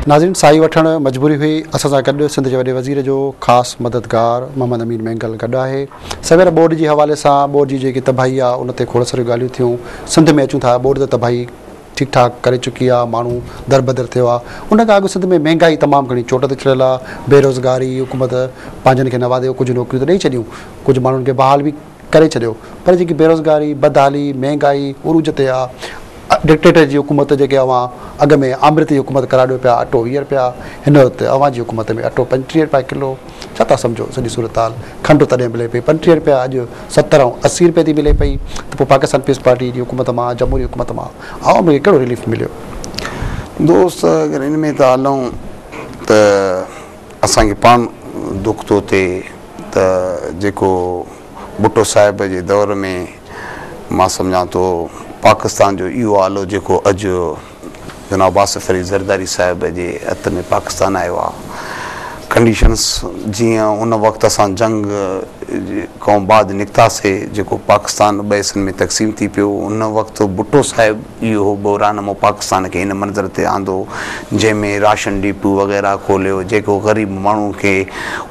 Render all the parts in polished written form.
नाज़रीन, साई वठण मजबूरी हुई। असां सां गॾु सिंध जे वॾे वज़ीर जो ख़ासि मददगार मोहम्मद अमीन मेंगल गॾु आहे। सवेर बोर्ड जी हवाले सां बोर्ड जी जेकी तबाही आहे उन ते खोड़ सारियूं ॻाल्हियूं थियूं। सिंध में अचूं था, बोर्ड त तबाही ठीक ठाक करे चुकी आहे, माण्हू दरबदर थियो आहे। उन खां अॻु सिंध में महांगाई तमामु घणी चोट ते चढ़ियल आहे। बेरोज़गारी, हुकूमत पंहिंजनि खे नवाज़े कुझु नौकरियूं त ॾेई छॾियूं, कुझु माण्हुनि खे बहाल बि करे छॾियो, पर जेकी बेरोज़गारी, बदहाली, महांगाई उरूज ते आहे। डिक्टेटर जी हुकूमत जेके अवां अॻ में अमृत जी हुकूमत कराॾियो पिया, अटो 20 रुपया, हिन वक़्तु अवां जी हुकूमत में अटो 35 रुपया किलो। छा था सम्झो सॼी सूरत हाल? खंडु तॾहिं मिले पई 35 रुपया, अॼु 70 ऐं 80 रुपए थी मिले पई। त पोइ पाकिस्तान पीस पार्टी जी हुकूमत मां, जमहूरी हुकूमत मां आवाम खे कहिड़ो रिलीफ मिलियो? दोस्त, अगरि हिन में था हलूं त असांखे पाण दुख थो थिए त जेको भुट्टो साहिब जे दौर में मां सम्झां थो पाकिस्तान जो इहो हाल जेको अॼु जनाब आसिफ अली ज़रदारी साहिब जे हथ में पाकिस्तान आयो आहे। कंडीशन्स जीअं उन वक़्तु असां जंग खां बाद निकितासीं, जेको पाकिस्तान ॿ हिसनि में तक़सीम थी पियो, उन वक़्तु भुट्टो साहिब इहो बहिरानमो पाकिस्तान खे हिन मंज़र ते आंदो जंहिंमें राशन डिपू वग़ैरह खोलियो, जेको ग़रीब माण्हू खे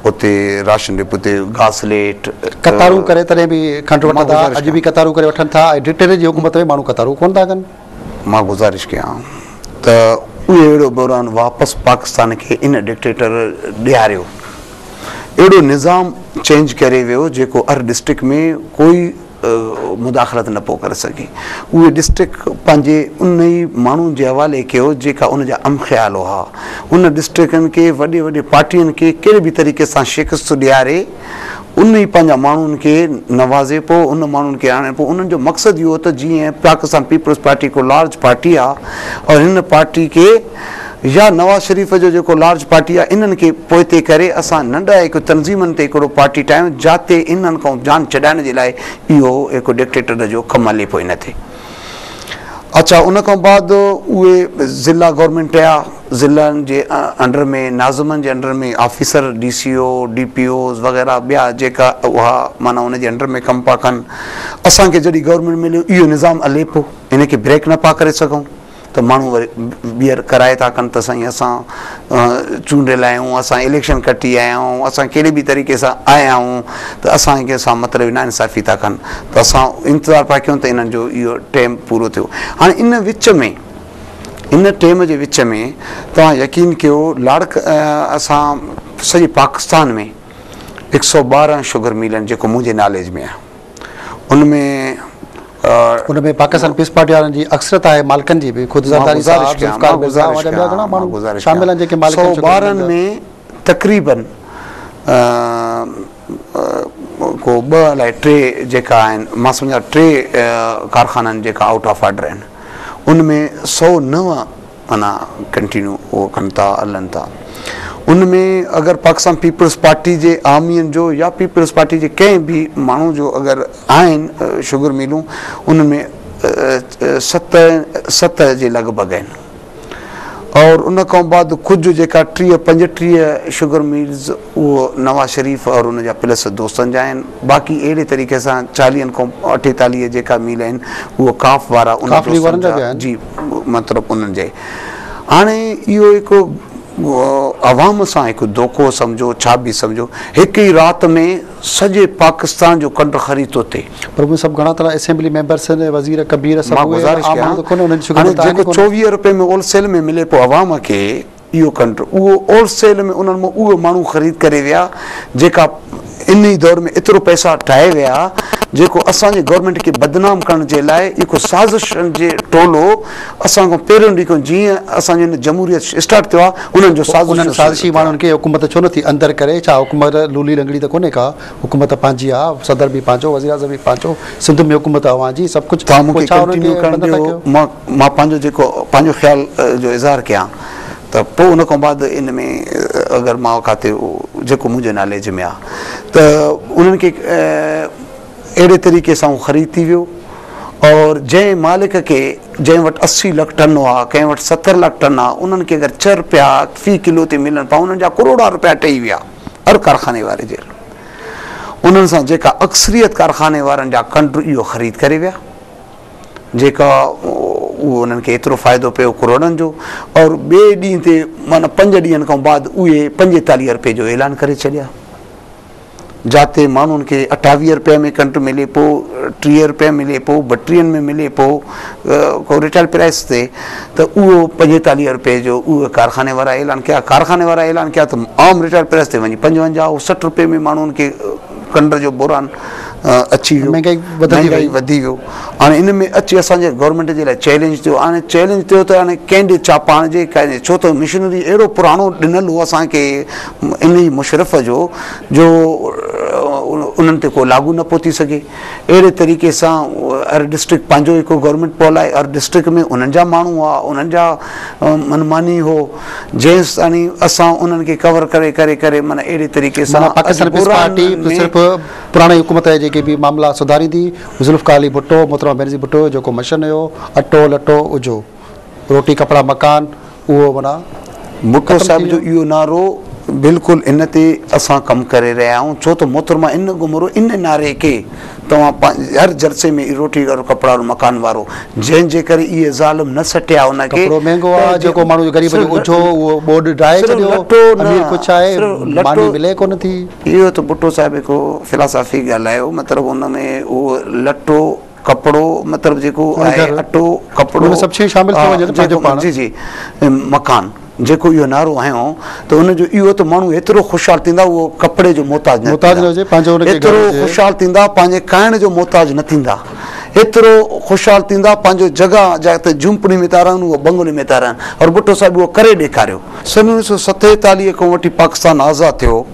उते राशन डिपू ते घासलेट कतारूं करे तॾहिं बि खंडु वठनि था, अॼु बि कतारूं करे वठनि था। ऐं डिक्टेटर जी हुकूमत में माण्हू कतारूं कोन था कनि। मां गुज़ारिश कयां त उहे अहिड़ो बहिरान वापसि पाकिस्तान खे इन डिक्टेटर ॾियारियो, अहिड़ो निज़ाम चेंज करे वियो जेको हर डिस्ट्रिक्ट में कोई मुदाख़लत न पियो करे सघे। उहे डिस्ट्रिक्ट पंहिंजे उन ई माण्हुनि जे हवाले कयो जेका उन जा ख़्याल हुआ। उन डिस्ट्रिक्टनि खे वॾे वॾे पार्टियुनि खे कहिड़े बि तरीक़े सां शिकस्त ॾियारे उन ई पंहिंजा माण्हुनि खे नवाज़े पियो, उन माण्हुनि खे आणे पियो। उन्हनि जो मक़सदु इहो हो त जीअं पाकिस्तान पीपल्स पार्टी को लार्ज पार्टी आहे और हिन पार्टी खे या नवाज़ शरीफ़ जो जेको लार्ज पार्टी आहे, इन्हनि खे पोइते करे असां नंढा हिकु तनज़ीमनि ते हिकिड़ो पार्टी ठाहियूं जिते इन्हनि खां जान छॾाइण जे लाइ इहो हिकु डिक्टेटर जो कमु हले पियो इन ते। अच्छा, उन खां बाद उहे ज़िला गवर्नमेंट या ज़िलनि जे अंडर में, नाज़िमनि जे अंडर में ऑफिसर, DCO, DPOs वग़ैरह ॿिया जेका उहा माना उन जे अंडर में कमु पिया कनि। असांखे जॾहिं गवर्नमेंट मिलियो इहो निज़ाम हले पियो, इन खे ब्रेक न पिया करे सघूं त माण्हू वरी ॿीहर कराए था कनि त साईं असां चूंडियल आहियूं, असां इलेक्शन कटी आया आहियूं, असां कहिड़े बि तरीक़े सां आया आहियूं, त असांखे सां मतिलबु नाइंसाफ़ी था कनि। त असां इंतज़ारु पिया कयूं त इन्हनि जो इहो टाइम पूरो थियो। हाणे इन विच में, इन टाइम जे विच में तव्हां यकीन कयो असां सॼे पाकिस्तान में 112 शुगर मिल आहिनि जेको मुंहिंजे नॉलेज में आहे। उनमें पाकिस्तान पीस पार्टी वारनि जी अक्सरत आहे, मालिकनि जी बि ख़ुदि ज़रदारी साहब, ज़ुल्फ़िकार मिर्ज़ा वग़ैरह ॿिया घणा माण्हू शामिल आहिनि जेके मालिक 112 में तक़रीबन को 2 अलाए 3 जेका आहिनि, मां सम्झा 3 कारखाननि जेका आउट ऑफ ऑर्डर आहिनि, उनमें 109 माना कंटिन्यू उहो कनि था, हलनि था। उनमें अगरि पाकिस्तान पीपल्स पार्टी जे आमियुनि जो या पीपल्स पार्टी जे कंहिं बि माण्हू जो अगरि आहिनि शुगर मिलूं, उनमें 7 जे लॻभॻि आहिनि। और उन खां बाद कुझु जेका 30-35 शुगर मिल्स उहो नवाज़ शरीफ़ और उन जा प्लस दोस्तनि जा आहिनि। बाक़ी अहिड़े तरीक़े सां 40 खां 48 जेका मिल आहिनि उहो काफ वारा जी मतिलबु उन्हनि जे। हाणे इहो हिकु अवाम सां हिकु धोखो सम्झो, छा बि सम्झो, हिकु ई राति में सॼे पाकिस्तान जो कंड ख़रीद थो थिए। पर उहे सभु घणा तरह असेंबली मेंबर्स, वज़ीर कबीर, मां गुज़ारिश कयां जेको 24 रुपए में होलसेल में मिले पियो अवाम खे इहो कंड, उहो होलसेल में उन्हनि मां उहे माण्हू ख़रीद करे विया जेका इन ई दौर में एतिरो पैसा ठाहे विया जेको असांजे गवर्नमेंट खे बदनाम करण जे लाइ हिकु साज़िशनि जे टोलो असां खां पहिरियों ॾींहुं खां जीअं असांजो हिन जमहूरियत स्टार्ट थियो आहे उन्हनि जो साज़िशी माण्हुनि खे हुकूमत छो नथी अंदरि करे? छा हुकूमत लूली लंगड़ी त कोन्हे का? हुकूमत पंहिंजी आहे, सदर बि पंहिंजो, वज़ीर आज़म बि पंहिंजो, सिंध में हुकूमत अवां जी, सभु कुझु। मां पंहिंजो जेको पंहिंजो ख़्याल जो इज़हार कयां त पोइ उन खां बाद इन में अगरि मां किथे जेको मुंहिंजे नॉलेज में आहे त उन्हनि खे अहिड़े तरीक़े सां ख़रीद थी वियो। और जंहिं मालिक खे जंहिं वटि 80 लाख टन आहे, कंहिं वटि 70 लाख टन आहे, उन्हनि खे अगरि 6 रुपया फ़ी किलो ते मिलनि पिया, उन्हनि जा करोड़ा रुपया ठही विया हर कारखाने वारे जे। उन्हनि सां जेका अक्सरियत कारखाने वारनि जा कंट्री इहो ख़रीद करे विया, जेका उहो उन्हनि खे एतिरो फ़ाइदो पियो करोड़नि जो, और ॿिए ॾींहं ते माना 5 ॾींहंनि खां बाद उहे 45 रुपए जो ऐलान करे छॾिया, जिते माण्हुनि खे 28 रुपए में कंट मिले पोइ 30 रुपए मिले पोइ 32 में मिले पोइ को रिटेल प्राइस ते, त उहो 45 रुपए जो उहे कारखाने वारा ऐलान कया। कारखाने वारा ऐलान कया त आम रिटेल प्राइस ते वञी 55-60 रुपए में माण्हुनि खे कंड जो बोरान अची वियो, महांगाई वधी वियो। हाणे इन में अची असांजे गवर्नमेंट जे लाइ चैलेंज थियो। हाणे चैलेंज थियो त हाणे कंहिं ॾे चाप आणिजे काजे, छो त मिशनरी अहिड़ो पुराणो ॾिनल हो असांखे इन ई मुशरफ़ जो उन्हनि ते को लागू न पियो थी सघे। अहिड़े तरीक़े सां हर डिस्ट्रिक्ट पंहिंजो हिकु गवर्नमेंट पॉल आहे, हर डिस्ट्रिक्ट में उन्हनि जा माण्हू हुआ, उन्हनि जा मनमानी हो, जंहिं ताणी असां उन्हनि खे कवर करे करे करे माना अहिड़े तरीक़े सां पुराणी हुकूमत जेके बि मामला सुधारींदी, ज़ुल्फ़िकार अली भुट्टो, मोहतरमा बेनज़ीर भुट्टो जेको मशन हुयो, अटो लटो उजो, रोटी कपिड़ा मकान, उहो माना भुट्टो साहिब जो इहो नारो बिल्कुलु इन ते असां कमु करे रहिया आहियूं। छो त मोहतरमा इन गुमरो इन नारे खे तव्हां हर जलसे में रोटी वारो कपिड़ा वारो मकान वारो, जंहिंजे करे इहे ज़ालिम न सटिया उनखे। महांगो आहे जेको माण्हू ग़रीब जो उजो उहो बोर्ड ड्राए छॾियो, अमीर कुझु आहे मानी मिले कोन थी। इहो त भुट्टो साहिब हिकु फिलासफ़ी ॻाल्हायो, मतिलबु उन में उहो लटो कपिड़ो मतिलबु जेको आहे अटो कपिड़ो सभु शयूं शामिल थी वञनि, जी जी मकान जेको इहो नारो हयो त उनजो इहो त माण्हू एतिरो ख़ुशहाल थींदा, उहो कपिड़े जो मोहताज न हुजे, एतिरो ख़ुशहाल थींदा पंहिंजे खाइण जो मोहताज न थींदा, एतिरो ख़ुशहाल थींदा पंहिंजो जॻह जिते झुंपड़ी में था रहनि उहो बंगले में था रहनि। और भुट्टो साहिब उहो करे ॾेखारियो। 1947 खां वठी पाकिस्तान आज़ादु थियो,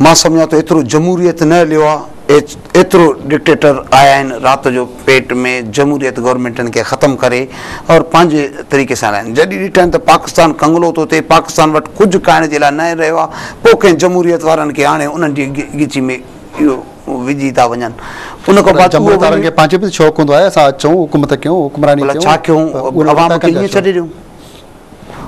मां सम्झां थो एतिरो जमहूरियत न हलियो आहे, एतिरो डिक्टेटर आया आहिनि राति जो पेट में जमहूरियत गवर्नमेंटनि खे ख़तमु करे और पंहिंजे तरीक़े सां आहिनि। जॾहिं ॾिठनि त पाकिस्तान कंगलो थो थिए, पाकिस्तान वटि कुझु खाइण जे लाइ न रहियो आहे, पोइ कंहिं जमहूरियत वारनि खे हाणे उन्हनि जी गिची में इहो विझी था वञनि। उन खां बाद पंहिंजो बि शौक़ु हूंदो आहे असां अचूं हुकूमत कयूं, हुकुमरानी छा कयूं, अवाम खे ईअं छॾे ॾियूं,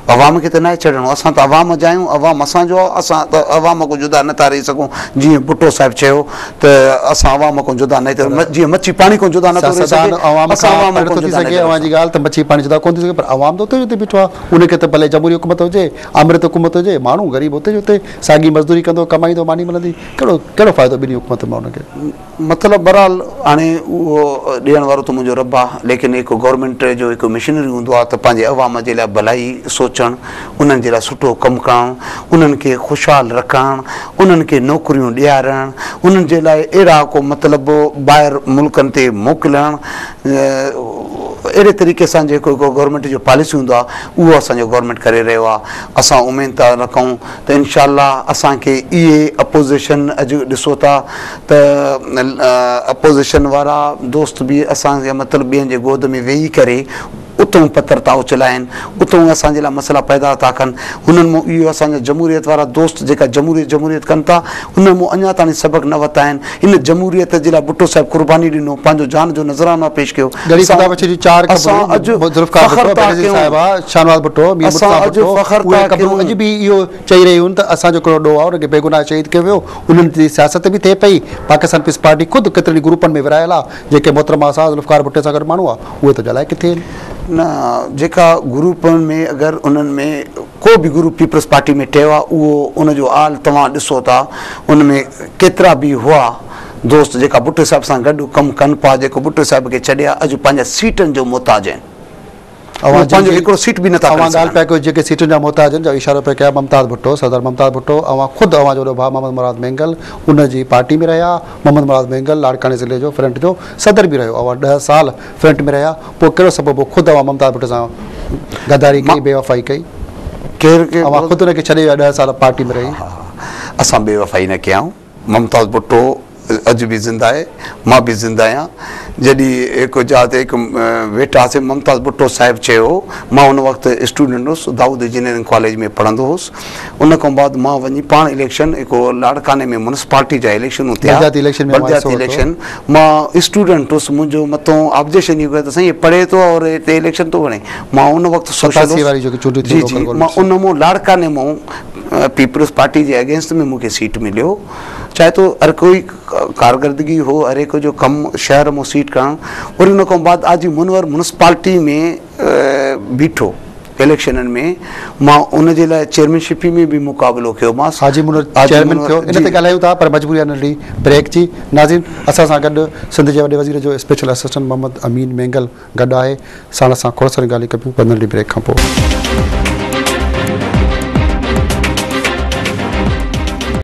अवाम खे त न छॾिणो, असां त अवाम जा आहियूं, अवाम असांजो आहे, असां त अवाम खां जुदा नथा रही सघूं। जीअं भुट्टो साहिब चयो त असां अवाम खां जुदा न थियो, जीअं मच्छी पाणी खां जुदा नथो रही सघे, अवाम थी सघे अवां जी ॻाल्हि त मच्छी पाणी जुदा कोन थी सघे, पर अवाम त उते उते बीठो आहे, उनखे त भले जमहूरी हुकूमत हुजे, अमृत हुकूमत हुजे, माण्हू ग़रीब हुते जो हुते साॻी मज़दूरी कंदो, कमाईंदो, मानी मिलंदी, कहिड़ो फ़ाइदो ॿिन्ही हुकूमत में हुनखे। मतिलबु बहरहाल हाणे उहो ॾियण वारो त मुंहिंजो रब आहे, लेकिन हिकु गवर्नमेंट जो हिकु मिशनरी हूंदो आहे त पंहिंजे अवाम जे लाइ भलाई सोचणु, उन्हनि जे लाइ सुठो कमु करणु, उन्हनि खे ख़ुशहाल रखणु, उन्हनि खे नौकरियूं ॾियारणु, उन्हनि जे लाइ अहिड़ा को मतिलबु ॿाहिरि मुल्कनि ते मोकिलणु, अहिड़े तरीक़े सां जेको गवर्नमेंट जो पॉलिसी हूंदो आहे उहो असांजो गवर्नमेंट करे रहियो आहे। असां उमेद था रखूं त इनशा असांखे इहे अपोज़िशन अॼु ॾिसो था त अपोज़िशन वारा दोस्त बि असांजे मतिलबु ॿियनि जे गोद में वेही करे उतां पत्र था उचलाइनि, उतां असांजे लाइ मसइला पैदा था कनि। हुननि मां इहो असांजा जमहूरियत वारा दोस्त जेका जमहूरियत कनि था, हुननि मां अञा ताईं सबक़ न वरिता आहिनि। इन जमहूरियत जे लाइ भुट्टो साहिब क़ुर्बानी ॾिनो, पंहिंजो जान जो नज़राना पेश कयो। अॼु बि इहो चई रहियूं त असांजो हिकिड़ो ॾोह आहे, हुनखे बेगुनाह शहीद कयो वियो, उन्हनि जी सियासत बि थिए पई। पाकिस्तान पीस पार्टी ख़ुदि केतिरनि ग्रुपनि में विरायल आहे, जेके मोहतरमा सां ज़ुल्फ़िकार भुट्टे सां गॾु माण्हू आहे, उहे त ॼालाए किथे न। जेका ग्रुपनि में अगरि उन्हनि में को बि ग्रुप पीपल्स पार्टी में ठहियो आहे, उहो उनजो हाल तव्हां ॾिसो था। उन में केतिरा बि हुआ दोस्त जेका भुट्टे साहिब सां गॾु कमु कनि पिया, जेको भुट्टे साहिब खे छॾिया अॼु पंहिंजा सीटनि जो मोहताज आहिनि, पंहिंजो हिकिड़ो सीट बि नथा। ॻाल्हि पिया कयो जेके सीटुनि जा मोहताज आहिनि, जो इशारो पिया कया मुमताज़ भुट्टो, सदर मुमताज़ भुट्टो, ख़ुदि जो वॾो भाउ मोहम्मद मुराद मेंगल उनजी पार्टी में रहिया। मोहम्मद मुराद मेंगल लाड़काने ज़िले जो फ्रंट जो सदर बि रहियो, 10 साल फ्रंट में रहिया। पोइ कहिड़ो सबबु ख़ुदि मुमताज़ भुट्टो सां गद्दारी कई, बेवफ़ाई कई, केरु ख़ुदि हुनखे छॾे विया, 10 साल पार्टी में रही। असां बेवफ़ाई न कयूं, मुमताज़ भुट्टो अॼु बि ज़िंदा आहे, मां बि ज़िंदा आहियां। जॾहिं हिकु जाते हिकु वेठासीं, मुमताज़ भुट्टो साहिबु चयो, मां उन वक़्तु स्टूडेंट हुउसि, दाऊद इंजीनियरिंग कॉलेज में पढ़ंदो हुउसि। उन खां बाद मां वञी पाण इलेक्शन, हिकु लाड़काने में म्युनिसिपालिटी जा इलेक्शन थिया, बलदियाती इलेक्शन, मां स्टूडेंट हुउसि। मुंहिंजो मथां ऑब्जेक्शन इहो कयो त साईं पढ़े थो और हिते इलेक्शन थो वणे। मां उन वक़्तु जी जी मां उन मां लाड़काने मां पीपल्स पार्टी जे अगेंस्ट में मूंखे सीट मिलियो, चाहे तो हर कोई कारकर्दगी हो, हर एक जो कम शहर में सीट करण, और उन खां बाद आज मुनवर म्यूनसिपालिटी में बीठो इलेक्शननि में, मां उन जे लाइ चेयरमैनशिप में भी मुक़ाबिलो कयो मांसि। हाजी मुनवर चेयरमैन थियो, इन ते ॻाल्हायूं था, पर मजबूरी आहे नंढी ब्रेक जी। नाज़रीन, असां सां गॾु सिंध जे वॾे वज़ीर जो स्पेशल असिस्टेंट मोहम्मद अमीन मेंगल गॾु आहे। साण असां खोड़ सारियूं ॻाल्हियूं कयूं पर नंढी ब्रेक खां पोइ।